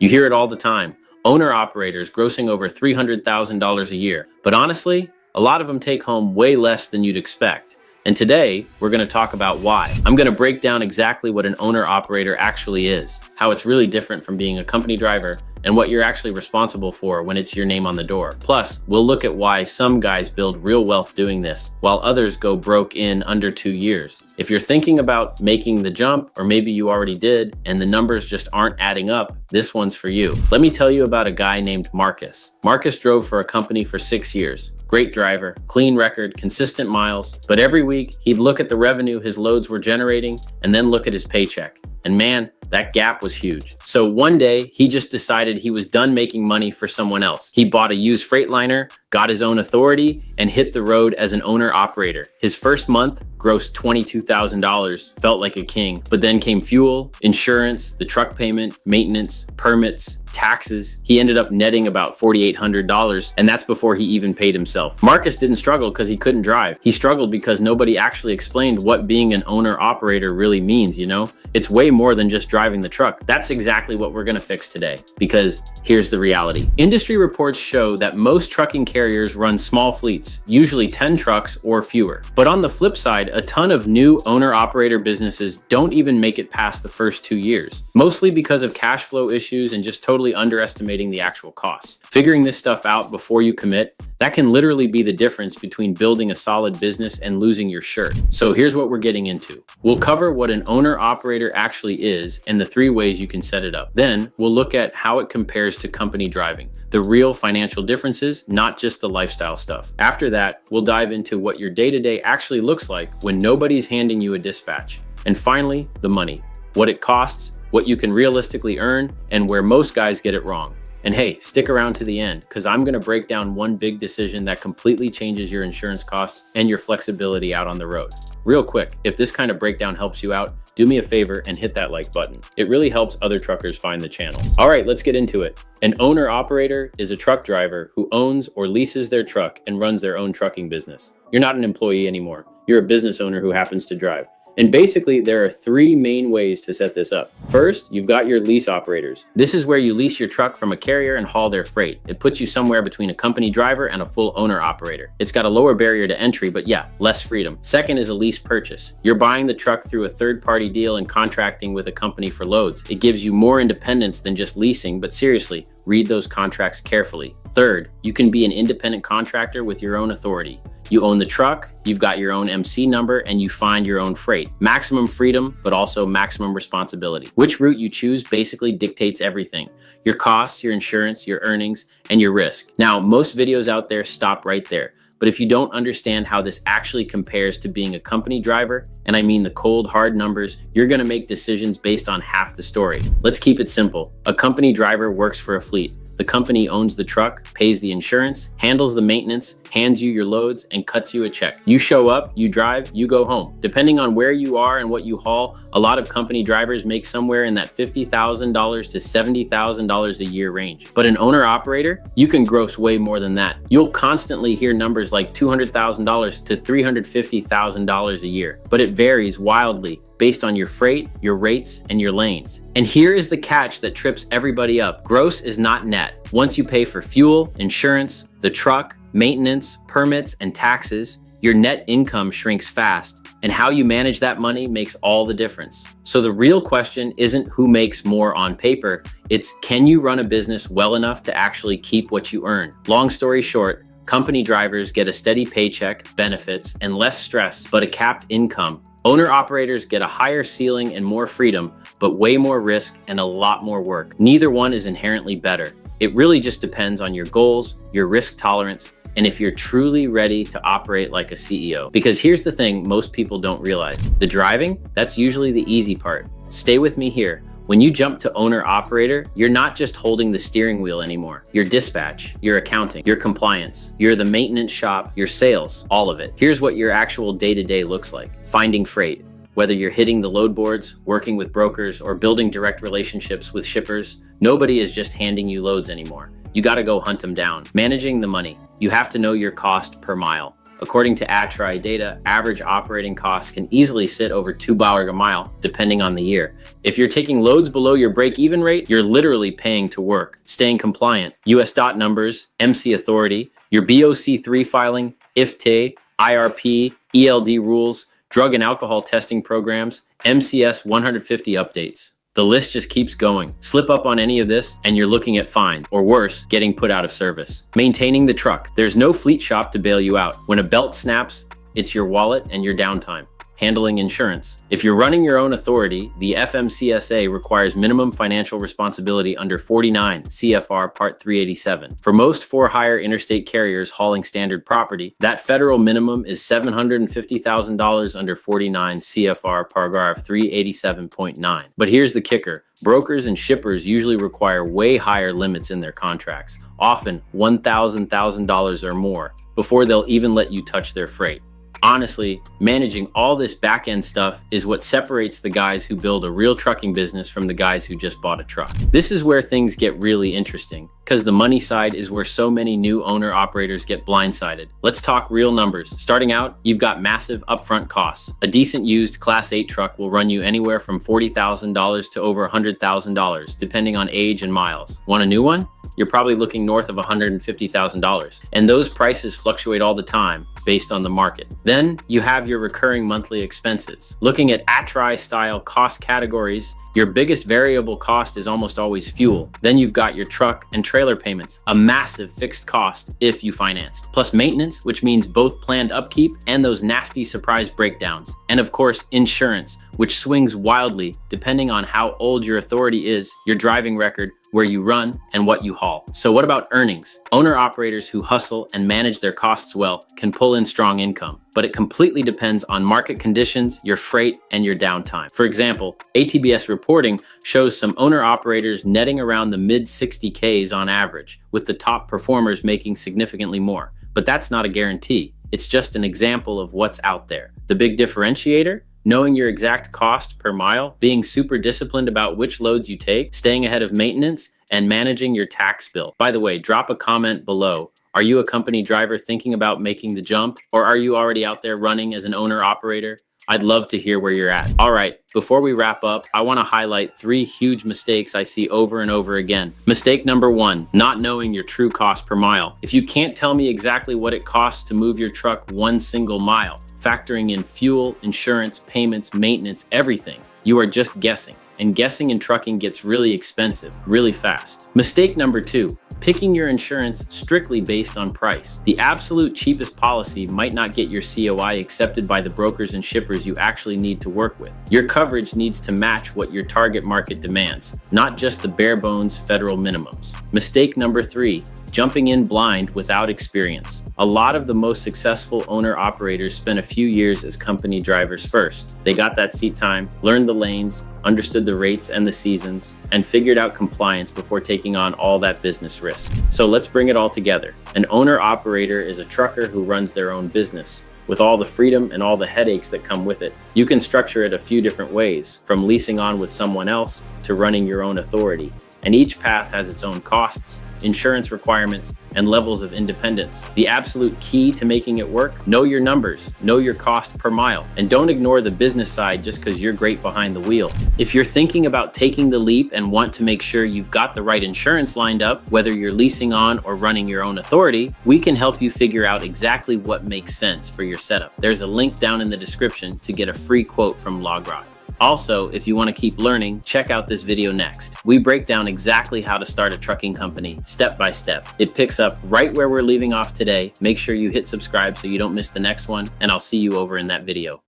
You hear it all the time. Owner-operators grossing over $300,000 a year. But honestly, a lot of them take home way less than you'd expect. And today, we're going to talk about why. I'm going to break down exactly what an owner-operator actually is, how it's really different from being a company driver, and what you're actually responsible for when it's your name on the door. Plus, we'll look at why some guys build real wealth doing this, while others go broke in under 2 years. If you're thinking about making the jump, or maybe you already did, and the numbers just aren't adding up, this one's for you. Let me tell you about a guy named Marcus. Marcus drove for a company for 6 years. Great driver, clean record, consistent miles, but every week he'd look at the revenue his loads were generating and then look at his paycheck. And man, that gap was huge. So one day he just decided he was done making money for someone else. He bought a used Freightliner, got his own authority, and hit the road as an owner-operator. His first month grossed $22,000, felt like a king. But then came fuel, insurance, the truck payment, maintenance, permits, taxes. He ended up netting about $4,800, and that's before he even paid himself. Marcus didn't struggle because he couldn't drive. He struggled because nobody actually explained what being an owner-operator really means, you know? It's way more than just driving the truck. That's exactly what we're gonna fix today, because here's the reality. Industry reports show that most trucking carriers run small fleets, usually 10 trucks or fewer. But on the flip side, a ton of new owner-operator businesses don't even make it past the first 2 years, mostly because of cash flow issues and just totally underestimating the actual costs. Figuring this stuff out before you commit, that can literally be the difference between building a solid business and losing your shirt. So here's what we're getting into. We'll cover what an owner-operator actually is and the 3 ways you can set it up. Then we'll look at how it compares to company driving, the real financial differences, not just the lifestyle stuff. After that, we'll dive into what your day-to-day actually looks like when nobody's handing you a dispatch. And finally, the money, what it costs, what you can realistically earn, and where most guys get it wrong. And hey, stick around to the end, because I'm gonna break down one big decision that completely changes your insurance costs and your flexibility out on the road. Real quick, if this kind of breakdown helps you out, do me a favor and hit that like button. It really helps other truckers find the channel. All right, let's get into it. An owner-operator is a truck driver who owns or leases their truck and runs their own trucking business. You're not an employee anymore. You're a business owner who happens to drive. And basically, there are 3 main ways to set this up. First, you've got your lease operators. This is where you lease your truck from a carrier and haul their freight. It puts you somewhere between a company driver and a full owner operator. It's got a lower barrier to entry, but yeah, less freedom. Second is a lease purchase. You're buying the truck through a third-party deal and contracting with a company for loads. It gives you more independence than just leasing, but seriously, read those contracts carefully. Third, you can be an independent contractor with your own authority. You own the truck, you've got your own MC number, and you find your own freight. Maximum freedom, but also maximum responsibility. Which route you choose basically dictates everything. Your costs, your insurance, your earnings, and your risk. Now, most videos out there stop right there. But if you don't understand how this actually compares to being a company driver, and I mean the cold, hard numbers, you're gonna make decisions based on half the story. Let's keep it simple. A company driver works for a fleet. The company owns the truck, pays the insurance, handles the maintenance, hands you your loads, and cuts you a check. You show up, you drive, you go home. Depending on where you are and what you haul, a lot of company drivers make somewhere in that $50,000 to $70,000 a year range. But an owner-operator, you can gross way more than that. You'll constantly hear numbers like $200,000 to $350,000 a year, but it varies wildly based on your freight, your rates, and your lanes. And here is the catch that trips everybody up. Gross is not net. Once you pay for fuel, insurance, the truck, maintenance, permits, and taxes, your net income shrinks fast, and how you manage that money makes all the difference. So the real question isn't who makes more on paper, it's can you run a business well enough to actually keep what you earn? Long story short, company drivers get a steady paycheck, benefits, and less stress, but a capped income. Owner-operators get a higher ceiling and more freedom, but way more risk and a lot more work. Neither one is inherently better. It really just depends on your goals, your risk tolerance, and if you're truly ready to operate like a CEO. Because here's the thing most people don't realize. The driving, that's usually the easy part. Stay with me here. When you jump to owner-operator, you're not just holding the steering wheel anymore. Your dispatch, your accounting, your compliance, you're the maintenance shop, your sales, all of it. Here's what your actual day-to-day looks like. Finding freight. Whether you're hitting the load boards, working with brokers, or building direct relationships with shippers, nobody is just handing you loads anymore. You gotta go hunt them down. Managing the money. You have to know your cost per mile. According to ATRI data, average operating costs can easily sit over $2 a mile, depending on the year. If you're taking loads below your break-even rate, you're literally paying to work. Staying compliant, US DOT numbers, MC authority, your BOC3 filing, IFTA, IRP, ELD rules, drug and alcohol testing programs, MCS 150 updates. The list just keeps going. Slip up on any of this and you're looking at fine, or worse, getting put out of service. Maintaining the truck. There's no fleet shop to bail you out. When a belt snaps, it's your wallet and your downtime. Handling insurance. If you're running your own authority, the FMCSA requires minimum financial responsibility under 49 CFR Part 387. For most for-hire interstate carriers hauling standard property, that federal minimum is $750,000 under 49 CFR Paragraph 387.9. But here's the kicker. Brokers and shippers usually require way higher limits in their contracts, often $1,000 or more, before they'll even let you touch their freight. Honestly, managing all this back-end stuff is what separates the guys who build a real trucking business from the guys who just bought a truck. This is where things get really interesting, because the money side is where so many new owner-operators get blindsided. Let's talk real numbers. Starting out, you've got massive upfront costs. A decent used Class 8 truck will run you anywhere from $40,000 to over $100,000, depending on age and miles. Want a new one? You're probably looking north of $150,000. And those prices fluctuate all the time based on the market. Then you have your recurring monthly expenses. Looking at ATRI style cost categories, your biggest variable cost is almost always fuel. Then you've got your truck and trailer payments, a massive fixed cost if you financed. Plus maintenance, which means both planned upkeep and those nasty surprise breakdowns. And of course, insurance, which swings wildly depending on how old your authority is, your driving record, where you run, and what you haul. So what about earnings? Owner-operators who hustle and manage their costs well can pull in strong income, but it completely depends on market conditions, your freight, and your downtime. For example, ATBS reporting shows some owner-operators netting around the mid-60Ks on average, with the top performers making significantly more. But that's not a guarantee. It's just an example of what's out there. The big differentiator? Knowing your exact cost per mile, being super disciplined about which loads you take, staying ahead of maintenance, and managing your tax bill. By the way, drop a comment below. Are you a company driver thinking about making the jump, or are you already out there running as an owner-operator? I'd love to hear where you're at. All right, before we wrap up, I want to highlight 3 huge mistakes I see over and over again. Mistake number 1, not knowing your true cost per mile. If you can't tell me exactly what it costs to move your truck 1 single mile, factoring in fuel, insurance, payments, maintenance, everything, you are just guessing. And guessing in trucking gets really expensive, really fast. Mistake number 2, picking your insurance strictly based on price. The absolute cheapest policy might not get your COI accepted by the brokers and shippers you actually need to work with. Your coverage needs to match what your target market demands, not just the bare bones federal minimums. Mistake number 3, jumping in blind without experience. A lot of the most successful owner-operators spent a few years as company drivers first. They got that seat time, learned the lanes, understood the rates and the seasons, and figured out compliance before taking on all that business risk. So let's bring it all together. An owner-operator is a trucker who runs their own business, with all the freedom and all the headaches that come with it. You can structure it a few different ways, from leasing on with someone else to running your own authority. And each path has its own costs, insurance requirements, and levels of independence. The absolute key to making it work: know your numbers, know your cost per mile, and don't ignore the business side just because you're great behind the wheel. If you're thinking about taking the leap and want to make sure you've got the right insurance lined up, whether you're leasing on or running your own authority, we can help you figure out exactly what makes sense for your setup. There's a link down in the description to get a free quote from LogRod. Also, if you want to keep learning, check out this video next. We break down exactly how to start a trucking company, step by step. It picks up right where we're leaving off today. Make sure you hit subscribe so you don't miss the next one, and I'll see you over in that video.